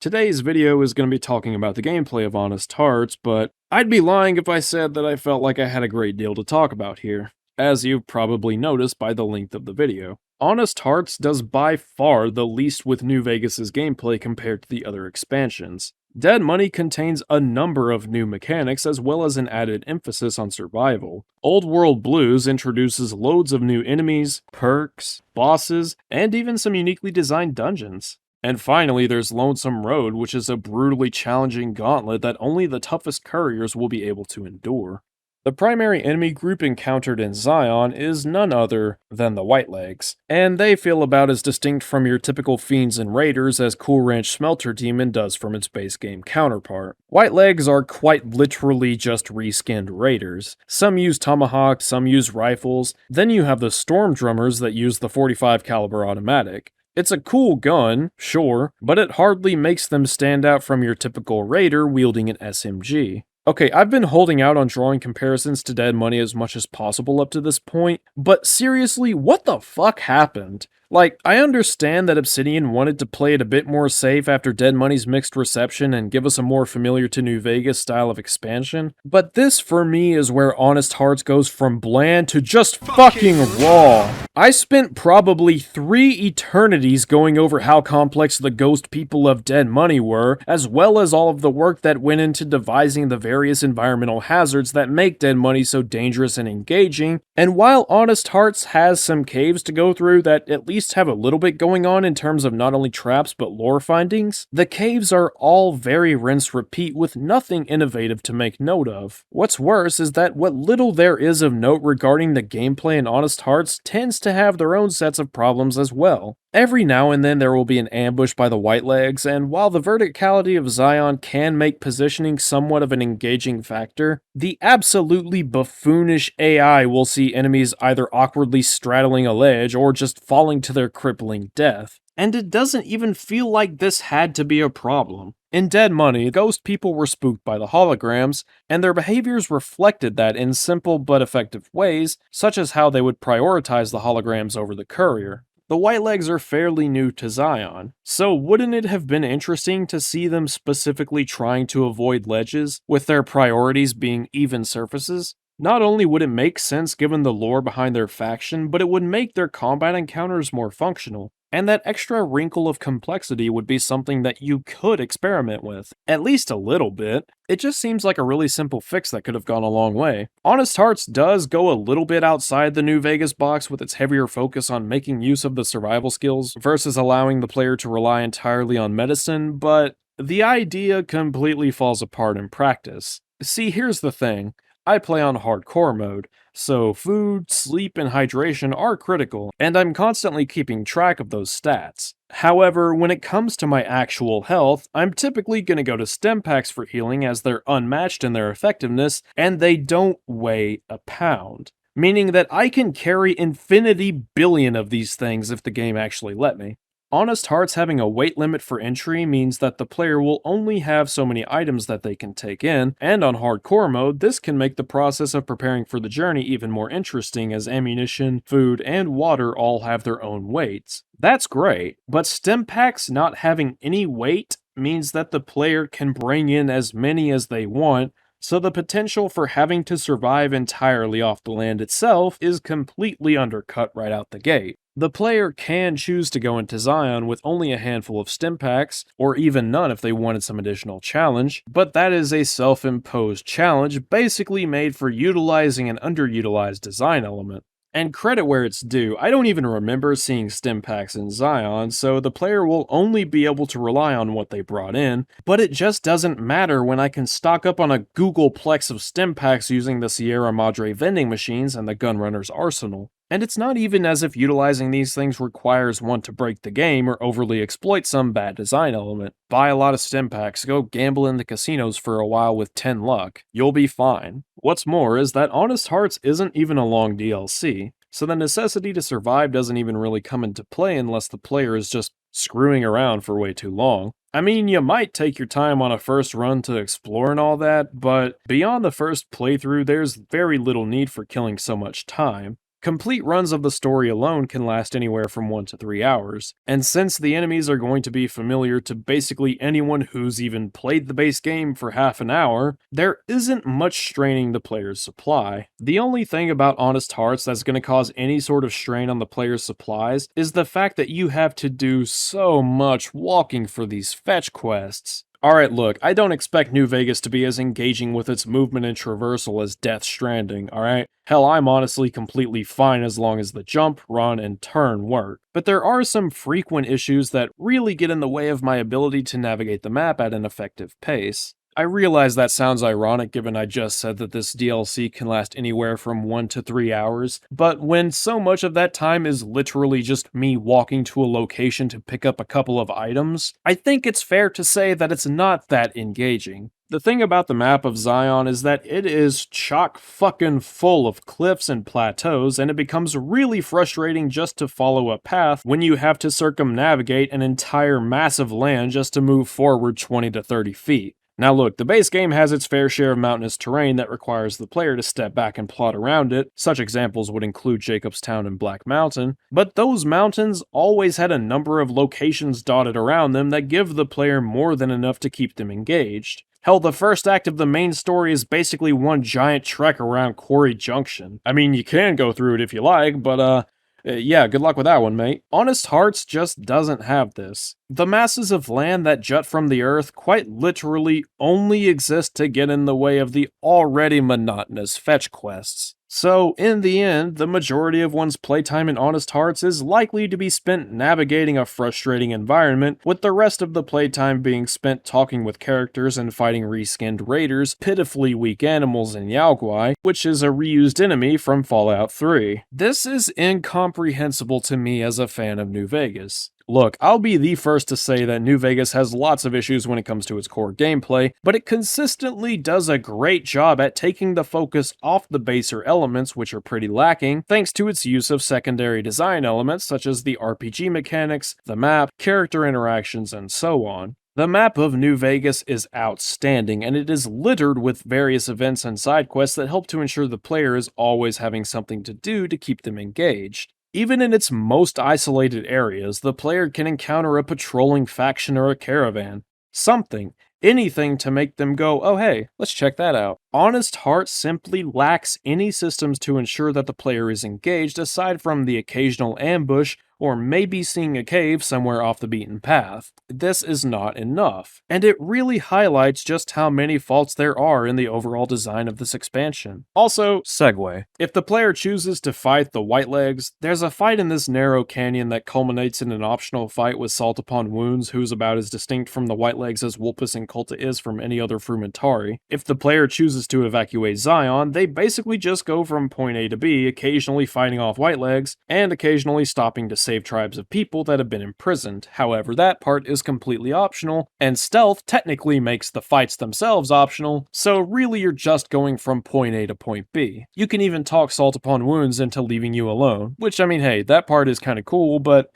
Today's video is going to be talking about the gameplay of Honest Hearts, but I'd be lying if I said that I felt like I had a great deal to talk about here, as you've probably noticed by the length of the video. Honest Hearts does by far the least with New Vegas' gameplay compared to the other expansions. Dead Money contains a number of new mechanics as well as an added emphasis on survival. Old World Blues introduces loads of new enemies, perks, bosses, and even some uniquely designed dungeons. And finally, there's Lonesome Road, which is a brutally challenging gauntlet that only the toughest couriers will be able to endure. The primary enemy group encountered in Zion is none other than the Whitelegs, and they feel about as distinct from your typical fiends and raiders as Cool Ranch Smelter Demon does from its base game counterpart. Whitelegs are quite literally just reskinned raiders. Some use tomahawks, some use rifles, then you have the Storm Drummers that use the 45 caliber automatic. It's a cool gun, sure, but it hardly makes them stand out from your typical raider wielding an SMG. Okay, I've been holding out on drawing comparisons to Dead Money as much as possible up to this point, but seriously, what the fuck happened? Like, I understand that Obsidian wanted to play it a bit more safe after Dead Money's mixed reception and give us a more familiar to New Vegas style of expansion, but this for me is where Honest Hearts goes from bland to just fucking raw. I spent probably 3 eternities going over how complex the ghost people of Dead Money were, as well as all of the work that went into devising the various environmental hazards that make Dead Money so dangerous and engaging, and while Honest Hearts has some caves to go through that at least have a little bit going on in terms of not only traps but lore findings, the caves are all very rinse-repeat with nothing innovative to make note of. What's worse is that what little there is of note regarding the gameplay in Honest Hearts tends to have their own sets of problems as well. Every now and then there will be an ambush by the Whitelegs, and while the verticality of Zion can make positioning somewhat of an engaging factor, the absolutely buffoonish AI will see enemies either awkwardly straddling a ledge or just falling to their crippling death. And it doesn't even feel like this had to be a problem. In Dead Money, ghost people were spooked by the holograms, and their behaviors reflected that in simple but effective ways, such as how they would prioritize the holograms over the courier. The Whitelegs are fairly new to Zion, so wouldn't it have been interesting to see them specifically trying to avoid ledges, with their priorities being even surfaces? Not only would it make sense given the lore behind their faction, but it would make their combat encounters more functional. And that extra wrinkle of complexity would be something that you could experiment with. At least a little bit. It just seems like a really simple fix that could have gone a long way. Honest Hearts does go a little bit outside the New Vegas box with its heavier focus on making use of the survival skills versus allowing the player to rely entirely on medicine, but the idea completely falls apart in practice. See, here's the thing. I play on hardcore mode, so food, sleep, and hydration are critical, and I'm constantly keeping track of those stats. However, when it comes to my actual health, I'm typically going to go to stim packs for healing as they're unmatched in their effectiveness, and they don't weigh a pound. Meaning that I can carry infinity billion of these things if the game actually let me. Honest Hearts having a weight limit for entry means that the player will only have so many items that they can take in, and on hardcore mode, this can make the process of preparing for the journey even more interesting as ammunition, food, and water all have their own weights. That's great, but stim packs not having any weight means that the player can bring in as many as they want, so the potential for having to survive entirely off the land itself is completely undercut right out the gate. The player can choose to go into Zion with only a handful of stim packs, or even none if they wanted some additional challenge, but that is a self-imposed challenge basically made for utilizing an underutilized design element. And credit where it's due, I don't even remember seeing stim packs in Zion, so the player will only be able to rely on what they brought in, but it just doesn't matter when I can stock up on a Googleplex of stim packs using the Sierra Madre vending machines and the Gunrunner's arsenal. And it's not even as if utilizing these things requires one to break the game or overly exploit some bad design element. Buy a lot of stim packs, go gamble in the casinos for a while with 10 luck. You'll be fine. What's more is that Honest Hearts isn't even a long DLC, so the necessity to survive doesn't even really come into play unless the player is just screwing around for way too long. I mean, you might take your time on a first run to explore and all that, but beyond the first playthrough, there's very little need for killing so much time. Complete runs of the story alone can last anywhere from 1 to 3 hours, and since the enemies are going to be familiar to basically anyone who's even played the base game for half an hour, there isn't much straining the player's supply. The only thing about Honest Hearts that's going to cause any sort of strain on the player's supplies is the fact that you have to do so much walking for these fetch quests. Alright, look, I don't expect New Vegas to be as engaging with its movement and traversal as Death Stranding, alright? Hell, I'm honestly completely fine as long as the jump, run, and turn work. But there are some frequent issues that really get in the way of my ability to navigate the map at an effective pace. I realize that sounds ironic given I just said that this DLC can last anywhere from 1 to 3 hours, but when so much of that time is literally just me walking to a location to pick up a couple of items, I think it's fair to say that it's not that engaging. The thing about the map of Zion is that it is chock fucking full of cliffs and plateaus, and it becomes really frustrating just to follow a path when you have to circumnavigate an entire massive land just to move forward 20 to 30 feet. Now look, the base game has its fair share of mountainous terrain that requires the player to step back and plot around it. Such examples would include Jacobstown and Black Mountain, but those mountains always had a number of locations dotted around them that give the player more than enough to keep them engaged. Hell, the first act of the main story is basically one giant trek around Quarry Junction. I mean, you can go through it if you like, but yeah, good luck with that one, mate. Honest Hearts just doesn't have this. The masses of land that jut from the earth quite literally only exist to get in the way of the already monotonous fetch quests. So, in the end, the majority of one's playtime in Honest Hearts is likely to be spent navigating a frustrating environment, with the rest of the playtime being spent talking with characters and fighting reskinned raiders, pitifully weak animals in Yao Guai, which is a reused enemy from Fallout 3. This is incomprehensible to me as a fan of New Vegas. Look, I'll be the first to say that New Vegas has lots of issues when it comes to its core gameplay, but it consistently does a great job at taking the focus off the baser elements, which are pretty lacking, thanks to its use of secondary design elements such as the RPG mechanics, the map, character interactions, and so on. The map of New Vegas is outstanding, and it is littered with various events and side quests that help to ensure the player is always having something to do to keep them engaged. Even in its most isolated areas, the player can encounter a patrolling faction or a caravan. Something, anything to make them go, oh hey, let's check that out. Honest Heart simply lacks any systems to ensure that the player is engaged aside from the occasional ambush or maybe seeing a cave somewhere off the beaten path. This is not enough, and it really highlights just how many faults there are in the overall design of this expansion. Also, segue. If the player chooses to fight the Whitelegs, there's a fight in this narrow canyon that culminates in an optional fight with Salt Upon Wounds, who's about as distinct from the Whitelegs as Wulpus and Kulta is from any other Frumentari. If the player chooses to evacuate Zion, they basically just go from point A to B, occasionally fighting off Whitelegs, and occasionally stopping to save tribes of people that have been imprisoned. However, that part is completely optional, and stealth technically makes the fights themselves optional, so really you're just going from point A to point B. You can even talk Salt Upon Wounds into leaving you alone, which I mean, hey, that part is kinda cool, but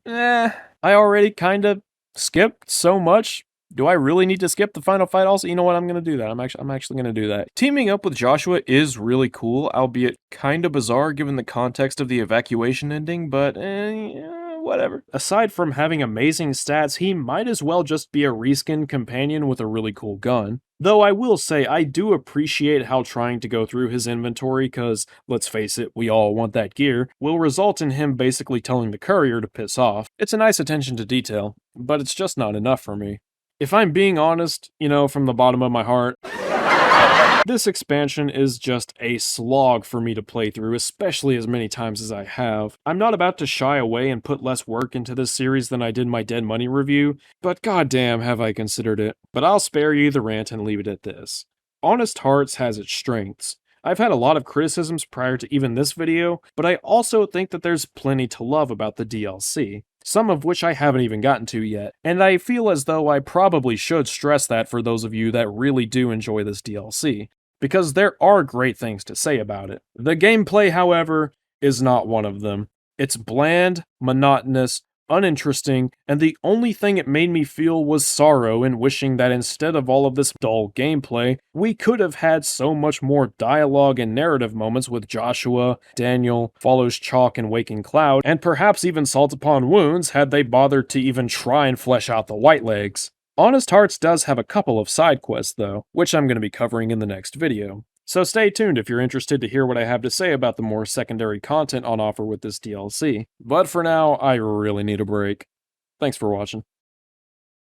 I already kinda skipped so much. Do I really need to skip the final fight also? You know what, I'm gonna do that. I'm actually gonna do that. Teaming up with Joshua is really cool, albeit kinda bizarre given the context of the evacuation ending, but yeah, whatever. Aside from having amazing stats, he might as well just be a reskin companion with a really cool gun. Though I will say, I do appreciate how trying to go through his inventory, cause, let's face it, we all want that gear, will result in him basically telling the courier to piss off. It's a nice attention to detail, but it's just not enough for me. If I'm being honest, from the bottom of my heart, this expansion is just a slog for me to play through, especially as many times as I have. I'm not about to shy away and put less work into this series than I did my Dead Money review, but goddamn have I considered it. But I'll spare you the rant and leave it at this. Honest Hearts has its strengths. I've had a lot of criticisms prior to even this video, but I also think that there's plenty to love about the DLC. Some of which I haven't even gotten to yet, and I feel as though I probably should stress that for those of you that really do enjoy this DLC, because there are great things to say about it. The gameplay, however, is not one of them. It's bland, monotonous, uninteresting, and the only thing it made me feel was sorrow in wishing that instead of all of this dull gameplay, we could have had so much more dialogue and narrative moments with Joshua, Daniel, Follows Chalk and Waking Cloud, and perhaps even Salt Upon Wounds had they bothered to even try and flesh out the Whitelegs. Honest Hearts does have a couple of side quests though, which I'm going to be covering in the next video. So stay tuned if you're interested to hear what I have to say about the more secondary content on offer with this DLC. But for now, I really need a break. Thanks for watching.